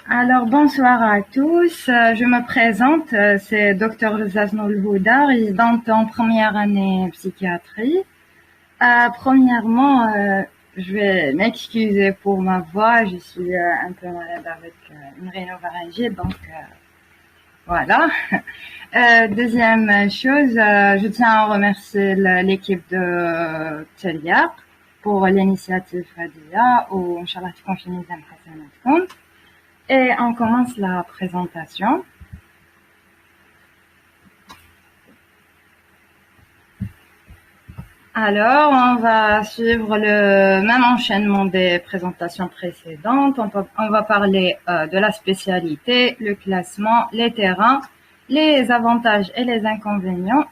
Alors, bonsoir à tous. Je me présente, c'est Dr Zaznoul Houda, résidente en première année psychiatrie. Premièrement, je vais m'excuser pour ma voix. Je suis un peu malade avec une rhinopharyngite, donc voilà. Deuxième chose, je tiens à remercier l'équipe de Teliap pour l'initiative Fadia ou Inch'Allah تكون compte. Et on commence la présentation. Alors, on va suivre le même enchaînement des présentations précédentes. On va parler de la spécialité, le classement, les terrains, les avantages et les inconvénients,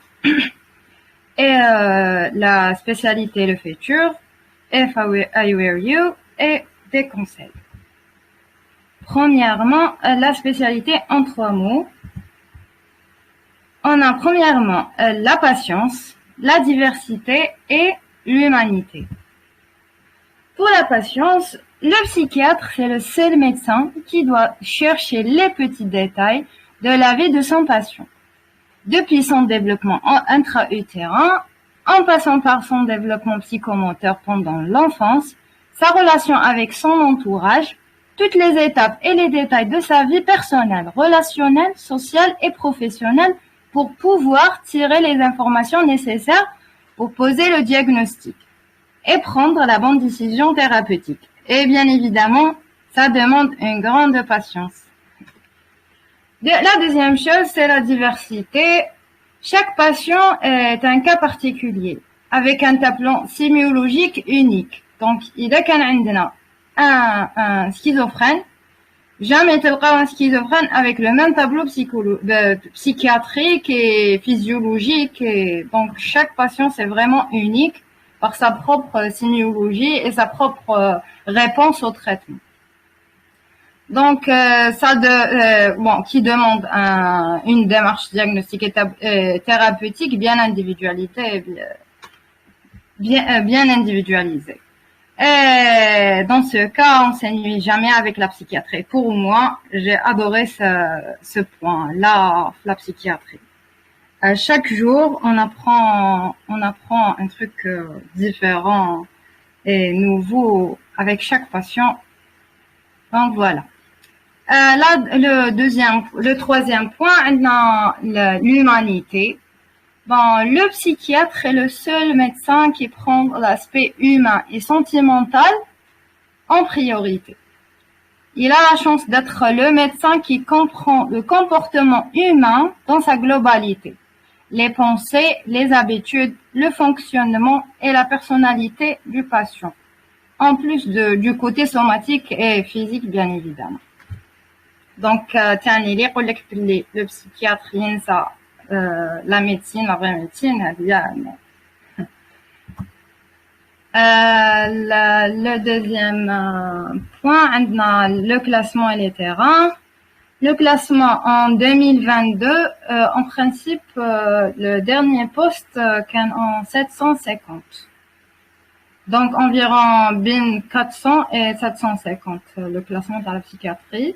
et la spécialité, le futur, if I were you, et des conseils. Premièrement, la spécialité en 3 mots. On a premièrement la patience, la diversité et l'humanité. Pour la patience, le psychiatre, c'est le seul médecin qui doit chercher les petits détails de la vie de son patient. Depuis son développement intra-utérin, en passant par son développement psychomoteur pendant l'enfance, sa relation avec son entourage, toutes les étapes et les détails de sa vie personnelle, relationnelle, sociale et professionnelle pour pouvoir tirer les informations nécessaires pour poser le diagnostic et prendre la bonne décision thérapeutique. Et bien évidemment, ça demande une grande patience. La deuxième chose, c'est la diversité. Chaque patient est un cas particulier, avec un tableau sémiologique unique. Donc, il y a un schizophrène, jamais تلقاو un schizophrène avec le même tableau psychiatrique et physiologique. Et donc, chaque patient, c'est vraiment unique par sa propre sémiologie et sa propre réponse au traitement. Donc, qui demande une démarche diagnostique et thérapeutique bien individualisée, bien individualisée. Et dans ce cas, on s'ennuie jamais avec la psychiatrie. Pour moi, j'ai adoré ce point, la psychiatrie. Chaque jour, on apprend un truc différent et nouveau avec chaque patient. Donc voilà. Là, le troisième point, l'humanité. Bon, le psychiatre est le seul médecin qui prend l'aspect humain et sentimental en priorité. Il a la chance d'être le médecin qui comprend le comportement humain dans sa globalité, les pensées, les habitudes, le fonctionnement et la personnalité du patient, en plus du côté somatique et physique, bien évidemment. Donc, le psychiatre, ça, la médecine, la vraie médecine, le deuxième point, on a le classement et les terrains. Le classement en 2022, en principe, le dernier poste en 750. Donc, environ 400 et 750, le classement de la psychiatrie.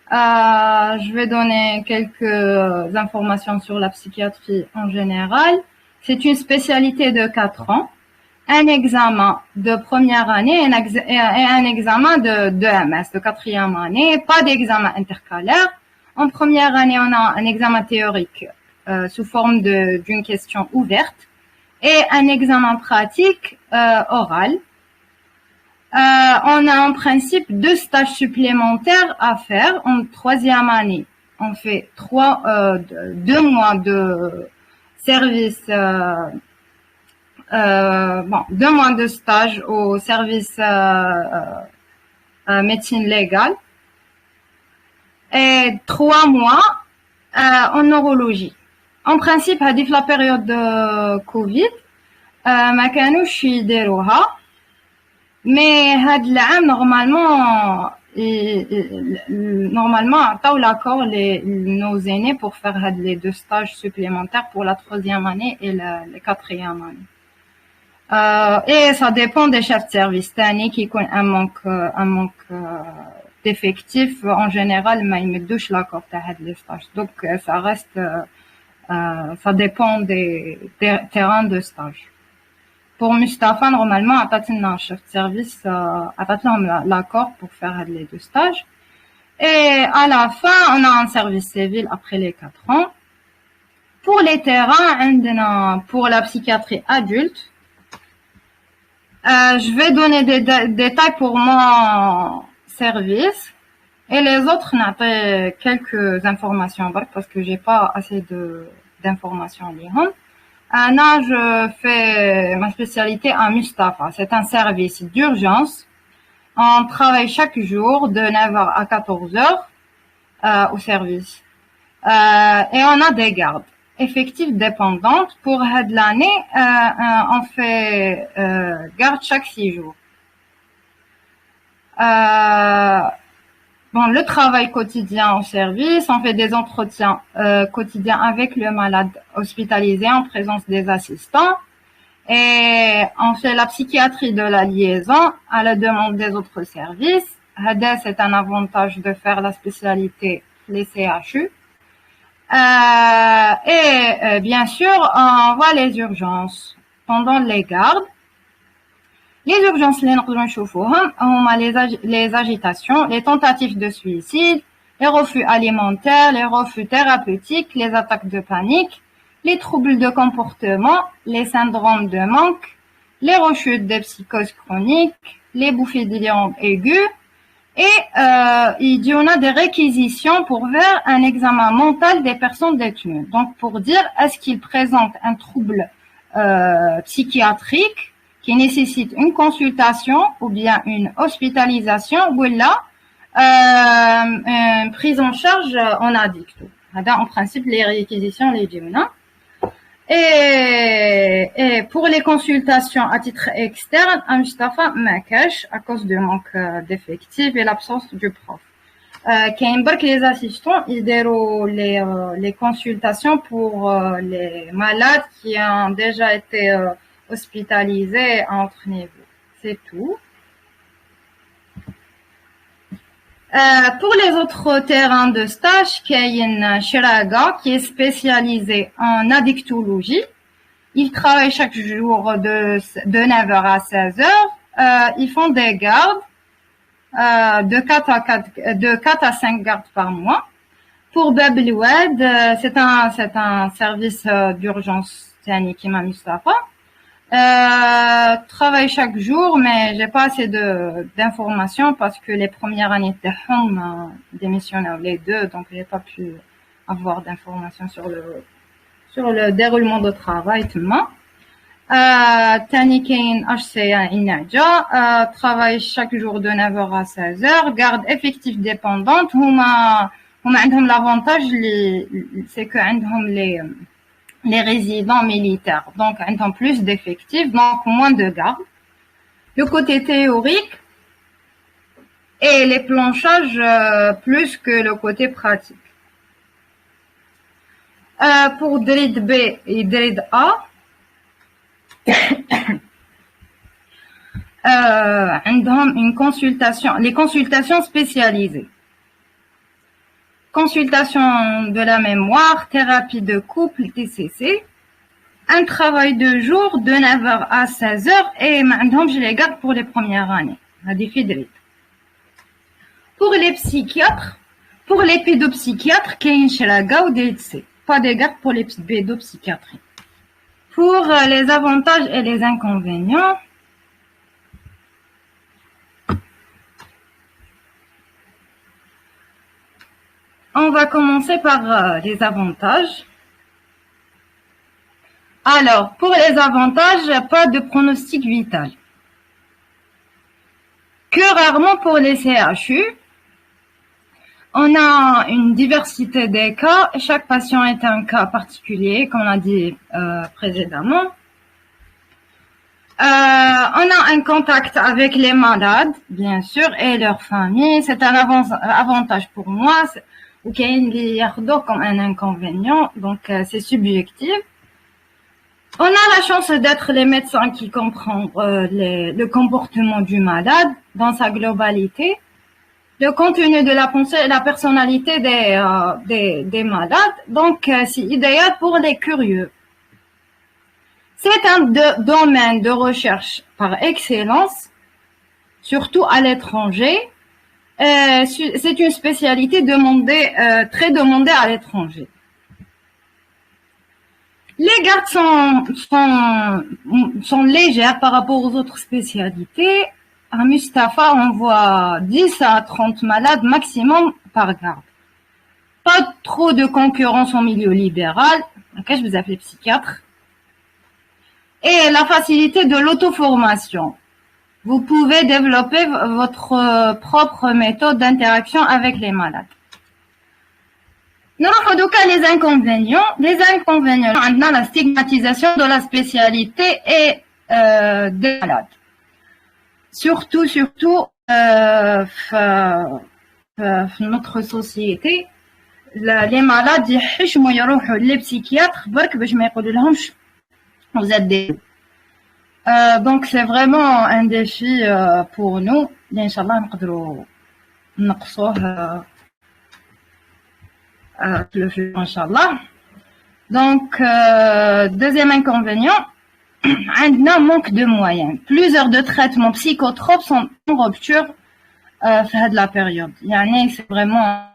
Je vais donner quelques informations sur la psychiatrie en général. C'est une spécialité de 4 ans, un examen de première année et un examen de MS, de 4e année, pas d'examen intercalaire. En première année, on a un examen théorique sous forme d'une question ouverte et un examen pratique oral. On a en principe 2 stages supplémentaires à faire en 3e année. On fait 2 mois de service, 2 mois de stage au service médecine légale et 3 mois en neurologie. En principe, à la période de Covid, ما كانوش يديروها. Mais normalement عطاو l'accord nos aînés pour faire les 2 stages supplémentaires pour la 3e année et la 4e année. Et ça dépend des chefs de service. تاني كي يكون un manque d'effectifs en général ما يمدوش l'accord تاع هاد les stages. Donc ça reste ça dépend des terrains de stage. Pour Mustapha, normalement, عطاتنا chef de service عطاتلهم l'accord pour faire les 2 stages. Et à la fin, on a un service civil après les 4 ans. Pour les terrains, pour la psychiatrie adulte, je vais donner des détails pour mon service et les autres n'attendent quelques informations parce que j'ai pas assez d'informations liées. Là, je fais ma spécialité à Mustapha. C'est un service d'urgence. On travaille chaque jour de 9h à 14h au service. Et on a des gardes effectives dépendantes. Pour l'année, on fait garde chaque 6 jours. Bon, le travail quotidien au service, on fait des entretiens quotidiens avec le malade hospitalisé en présence des assistants. Et on fait la psychiatrie de la liaison à la demande des autres services. C'est un avantage de faire la spécialité les CHU. Et bien sûr, on voit les urgences pendant les gardes. Les urgences, les agitations, les tentatives de suicide, les refus alimentaires, les refus thérapeutiques, les attaques de panique, les troubles de comportement, les syndromes de manque, les rechutes des psychoses chroniques, les bouffées d'hélium aiguës, et il y en a des réquisitions pour faire un examen mental des personnes détenues. Donc, pour dire est-ce qu'ils présentent un trouble psychiatrique qui nécessite une consultation ou bien une hospitalisation ou là une prise en charge en addicto. En principe, les réquisitions, les djuna. Et pour les consultations à titre externe, à Mustapha Makash, à cause du manque d'effectifs et l'absence du prof. Les assistants, ils déroulent les consultations pour les malades qui ont déjà été hospitalisés à autre niveau. C'est tout. Pour les autres terrains de stage, Kayin Shiraga, qui est spécialisé en addictologie. Ils travaillent chaque jour de 9h à 16h. Ils font des gardes, de 4 à 5 gardes par mois. Pour Bab El Oued, c'est un service d'urgence qui m'a Mustapha. Travaille chaque jour, mais j'ai pas assez d'informations parce que les premières années de Home démissionné les 2, donc j'ai pas pu avoir d'informations sur le déroulement de travail tellement. Tani Kain HCA Inaja travaille chaque jour de 9h à 16h, garde effective dépendante. Huma عندهم l'avantage c'est que عندهم les résidents militaires, donc ont plus d'effectifs, donc moins de gardes. Le côté théorique et les planchages plus que le côté pratique. Pour Drid B et Drid A, une consultation, les consultations spécialisées. Consultation de la mémoire, thérapie de couple, TCC, un travail de jour de 9h à 16h et maintenant je les garde pour les premières années. Pour les psychiatres, pour les pédopsychiatres, pas de garde pour les pédopsychiatries. Pour les avantages et les inconvénients, on va commencer par les avantages. Alors, pour les avantages, pas de pronostic vital. Que rarement pour les CHU. On a une diversité des cas. Chaque patient est un cas particulier, comme on a dit précédemment. On a un contact avec les malades, bien sûr, et leurs familles. C'est un avantage pour moi. Ou qu'il y a comme un inconvénient, donc c'est subjectif. On a la chance d'être les médecins qui comprennent le comportement du malade dans sa globalité. le contenu de la pensée et la personnalité des malades. Donc, c'est idéal pour les curieux. C'est un domaine de recherche par excellence, surtout à l'étranger. C'est une spécialité très demandée à l'étranger. Les gardes sont légères par rapport aux autres spécialités. À Mustapha, on voit 10 à 30 malades maximum par garde. Pas trop de concurrence au milieu libéral. Je vous appelle psychiatre. Et la facilité de l'auto-formation. Vous pouvez développer votre propre méthode d'interaction avec les malades. Nous avons les inconvénients. Les inconvénients, on a la stigmatisation de la spécialité et des malades. Surtout notre société, les malades يحشموا يروحوا les psychiatres برك باش ما يقولوا لهمش vous êtes des. Donc c'est vraiment un défi pour nous. Inch'Allah نقدروا نقصوه le futur Inch'Allah. Donc deuxième inconvénient, un manque de moyens. Plusieurs de traitements psychotropes sont en rupture de la période. C'est vraiment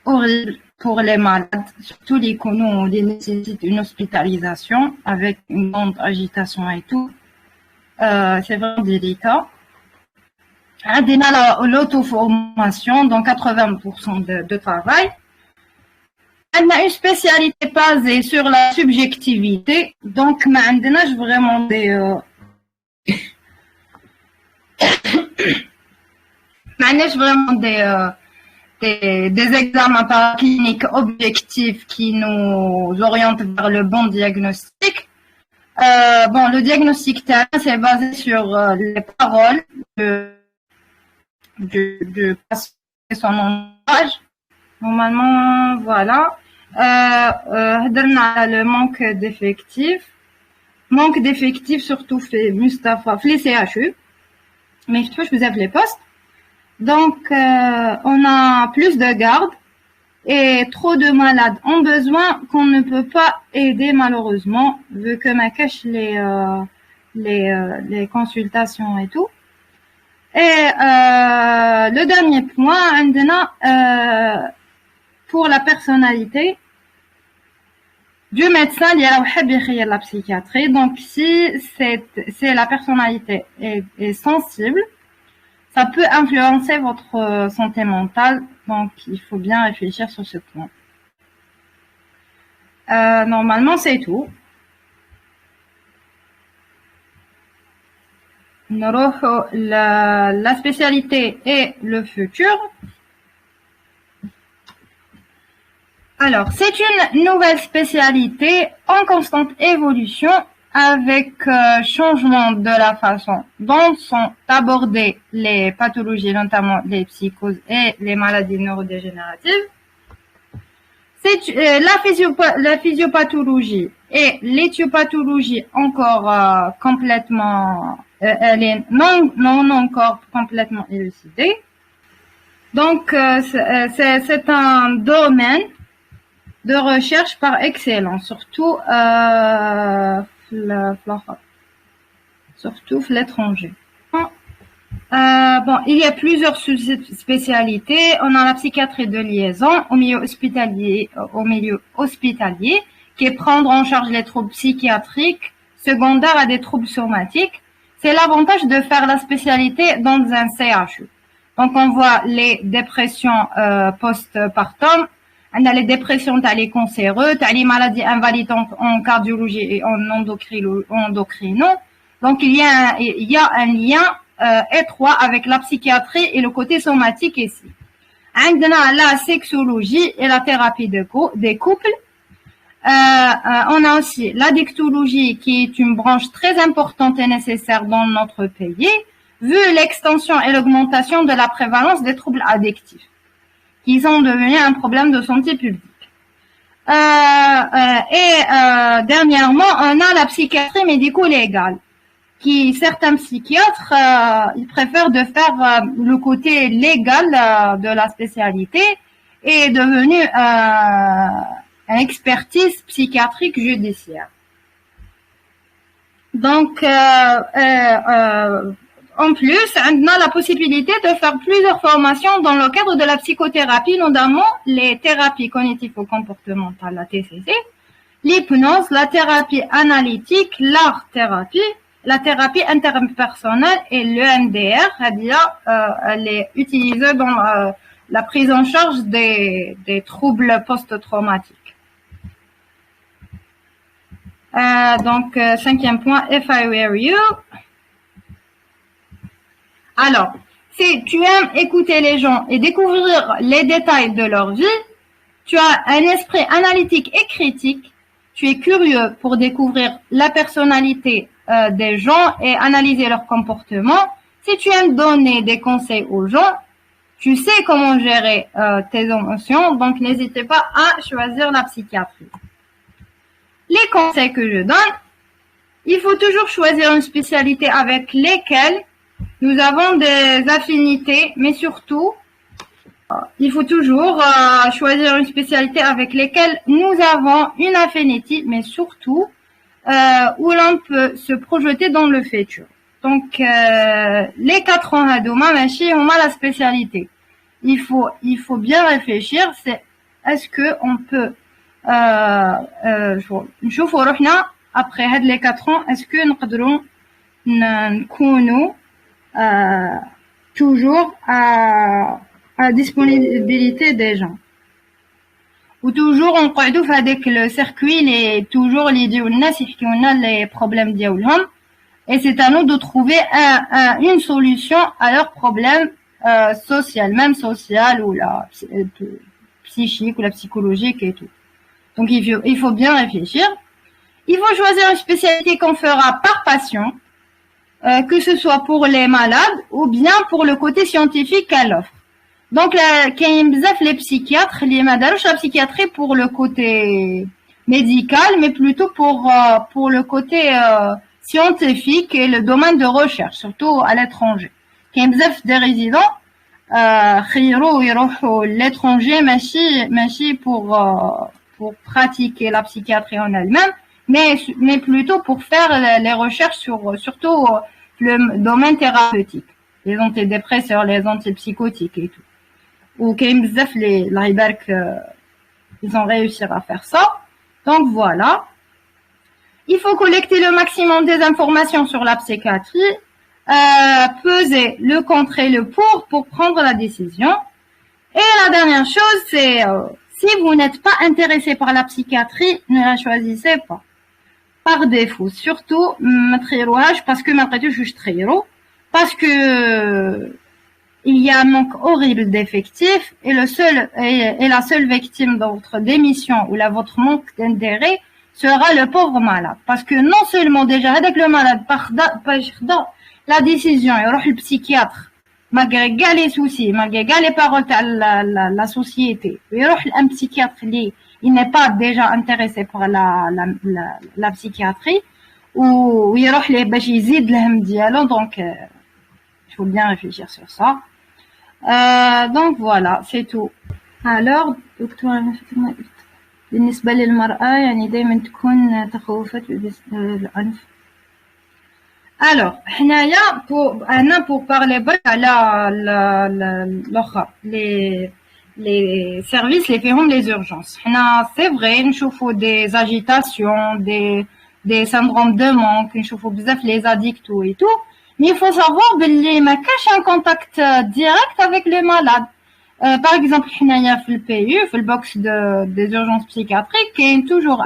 horrible pour les malades, surtout les connus, on les nécessite une hospitalisation avec une grande agitation et tout. C'est vraiment délicat. On a l'auto-formation, donc 80% de travail. On a une spécialité basée sur la subjectivité, donc on a vraiment des examens paracliniques objectifs qui nous orientent vers le bon diagnostic. Le diagnostic terrain, c'est basé sur les paroles du patient et son âge. Normalement, voilà. Le manque d'effectifs. Manque d'effectifs, surtout fait Mustapha, les CHU. Mais je vous avez les postes. Donc, on a plus de gardes et trop de malades ont besoin qu'on ne peut pas aider malheureusement, vu que ma cache les consultations et tout. Et le dernier point, pour la personnalité du médecin, il y a la psychiatrie. Donc, si la personnalité est sensible, ça peut influencer votre santé mentale, donc il faut bien réfléchir sur ce point. Normalement, c'est tout. La spécialité et le futur. Alors, c'est une nouvelle spécialité en constante évolution avec changement de la façon dont sont abordées les pathologies, notamment les psychoses et les maladies neurodégénératives. C'est la physiopathologie et l'éthiopathologie encore complètement, elle est non encore complètement élucidée. Donc, c'est un domaine de recherche par excellence, surtout l'étranger. Il y a plusieurs spécialités. On a la psychiatrie de liaison au milieu hospitalier, qui est prendre en charge les troubles psychiatriques secondaires à des troubles somatiques. C'est l'avantage de faire la spécialité dans un CHU. Donc, on voit les dépressions post-partum. On a les dépressions, t'as les cancéreux, t'as les maladies invalidantes en cardiologie et en endocrino. Donc, il y a un lien étroit avec la psychiatrie et le côté somatique ici. On a la sexologie et la thérapie des couples. On a aussi l'addictologie qui est une branche très importante et nécessaire dans notre pays, vu l'extension et l'augmentation de la prévalence des troubles addictifs, qui sont devenus un problème de santé publique. Dernièrement, on a la psychiatrie médico-légale, certains psychiatres, ils préfèrent de faire le côté légal de la spécialité et devenu une expertise psychiatrique judiciaire. Donc, en plus, on a la possibilité de faire plusieurs formations dans le cadre de la psychothérapie, notamment les thérapies cognitivo-comportementales, la TCC, l'hypnose, la thérapie analytique, l'art-thérapie, la thérapie interpersonnelle et l'EMDR, c'est-à-dire elle est utilisée dans la prise en charge des troubles post-traumatiques. Donc, cinquième point, if I were you. Alors, si tu aimes écouter les gens et découvrir les détails de leur vie, tu as un esprit analytique et critique, tu es curieux pour découvrir la personnalité des gens et analyser leur comportement, si tu aimes donner des conseils aux gens, tu sais comment gérer tes émotions, donc n'hésitez pas à choisir la psychiatrie. Les conseils que je donne, il faut toujours choisir une spécialité avec lesquelles nous avons des affinités, mais surtout, il faut toujours choisir une spécialité avec lesquelles nous avons une affinité, mais surtout où l'on peut se projeter dans le futur. Donc, les 4 ans Hadouma, Machi, on a la spécialité. Il faut bien réfléchir, c'est est-ce que on peut نشوفوا روحنا après هاد les 4 ans est-ce que نقدروا نكونوا toujours à disponibilité des gens ou toujours نقعدوا في هذاك le circuit les toujours اللي يجيو الناس يحكيو لنا les problèmes ديالهم et c'est à nous de trouver une solution à leurs problèmes social, même social ou la psychique ou la psychologique et tout. Donc il faut bien réfléchir. Il faut choisir une spécialité qu'on fera par passion, que ce soit pour les malades ou bien pour le côté scientifique qu'elle offre. Donc كاين بزاف les psychiatres اللي ما داروش la psychiatrie pour le côté médical, mais plutôt pour le côté scientifique et le domaine de recherche, surtout à l'étranger. كاين بزاف des résidents خيروا يروحوا l'étranger ماشي pour pratiquer la psychiatrie en elle-même, mais plutôt pour faire les recherches surtout le domaine thérapeutique, les antidépresseurs, les antipsychotiques et tout. Ou كاين بزاف les ils ont réussi à faire ça. Donc voilà. Il faut collecter le maximum des informations sur la psychiatrie, peser le contre et le pour prendre la décision. Et la dernière chose, c'est si vous n'êtes pas intéressé par la psychiatrie, ne la choisissez pas. Par défaut, surtout, parce que il y a un manque horrible d'effectifs et la seule victime de votre démission ou votre manque d'intérêt sera le pauvre malade. Parce que non seulement déjà avec le malade, la décision, il y aura le psychiatre, malgré les soucis, malgré les paroles de la société, il y aura un psychiatre qui il n'est pas déjà intéressé par la psychiatrie, ou il y aura les bachizid l'hem dialogue, donc il faut bien réfléchir sur ça. Donc voilà, c'est tout. Alors, دكتورة فاطمة بالنسبة للمرأة يعني دائما تكون تخوفات العنف. Alors, pour parler les services, les feront les urgences. C'est vrai, nous chauffons des agitations, des syndromes de manque, nous chauffons les addicts et tout. Mais il faut savoir qu'il y a un contact direct avec les malades. Par exemple, il y a le PU, le box des urgences psychiatriques, il y a toujours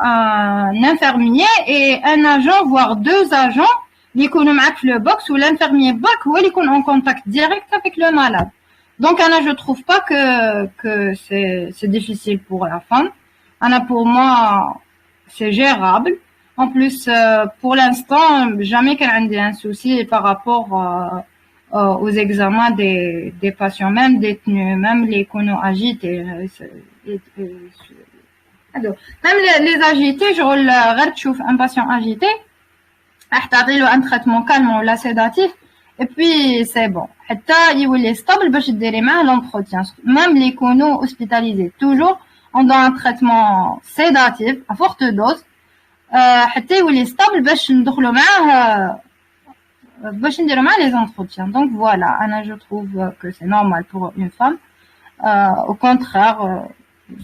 un infirmier et un agent, voire 2 agents, qui sont dans le box où l'infirmier box ou ils sont en contact direct avec le malade. Donc, je trouve pas que c'est difficile pour la femme. Pour moi, c'est gérable. En plus, pour l'instant, jamais qu'il y ait un souci par rapport aux examens des patients, même détenus, même les qu'on agite Même les agités, je regarde un patient agité, je un traitement calme ou la sédatif, et puis c'est bon. Il est stable, je dirais même l'entretien. Même les conos hospitalisés, toujours, on donne un traitement sédatif à forte dose. Il est stable, je ندخلوا معاه باش نديروا معاه les entretiens. Donc voilà, je trouve que c'est normal pour une femme. Au contraire,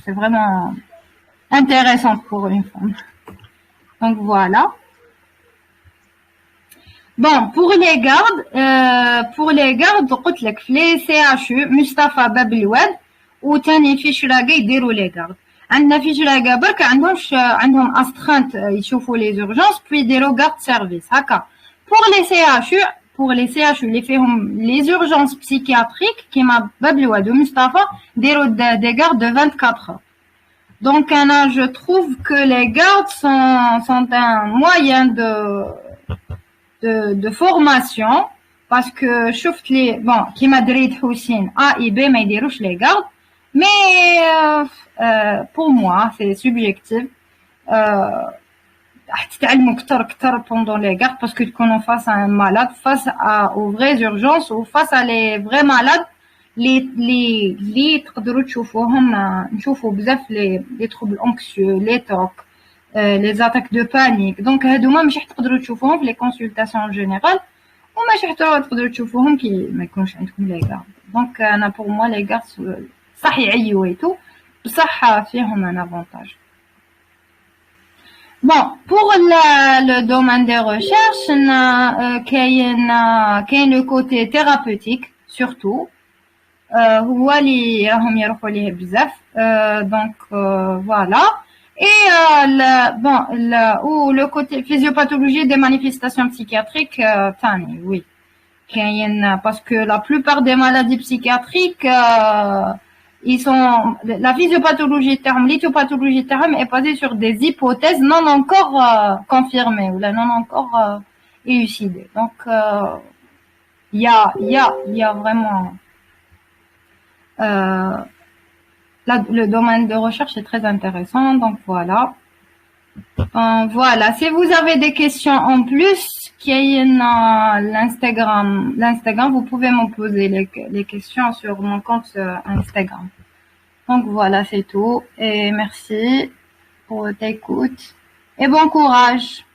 c'est vraiment intéressant pour une femme. Donc voilà. Bon, pour les gardes, قلت لك في les CHU مصطفى باب الواد وثاني في شراقة يديروا les gardes. عندنا في شراقة برك عندهم astreinte يشوفوا les urgences puis يديروا garde service هكا. Pour les CHU اللي فيهم les urgences psychiatriques كيما باب الواد ومصطفى يديروا des gardes de 24 heures. Donc je trouve que les gardes sont un moyen de formation parce que شفت لي bon كيما دريد حسين A et B ما يديروش les gardes mais pour moi c'est subjectif تتعلموا كتر pendant les gardes parce que تكونوا face à un malade face aux vraies urgences ou face à les vrais malades اللي تقدروا تشوفوهم نشوفوا بزاف les troubles anxieux les TOC les attaques de panique. Donc هادوما ماشي تقدروا تشوفوهم في les consultations générales وماشي تقدروا تشوفوهم كي ما يكونش عندكم les gardes. Donc pour moi les gardes صح يعيوا et tout بصح فيهم un avantage. Bon, pour le domaine des recherches, كاين le côté thérapeutique surtout. هو اللي راهم يروحوا ليه بزاف. Donc voilà. Et ou le côté physiopathologie des manifestations psychiatriques, oui. Parce que la plupart des maladies psychiatriques, la physiopathologie terme, l'éthiopathologie terme est basée sur des hypothèses non encore confirmées ou non encore élucidées. Donc, il y a vraiment le domaine de recherche est très intéressant, donc voilà. Voilà, si vous avez des questions en plus, l'Instagram, vous pouvez me poser les questions sur mon compte Instagram. Donc voilà, c'est tout. Et merci pour votre écoute. Et bon courage.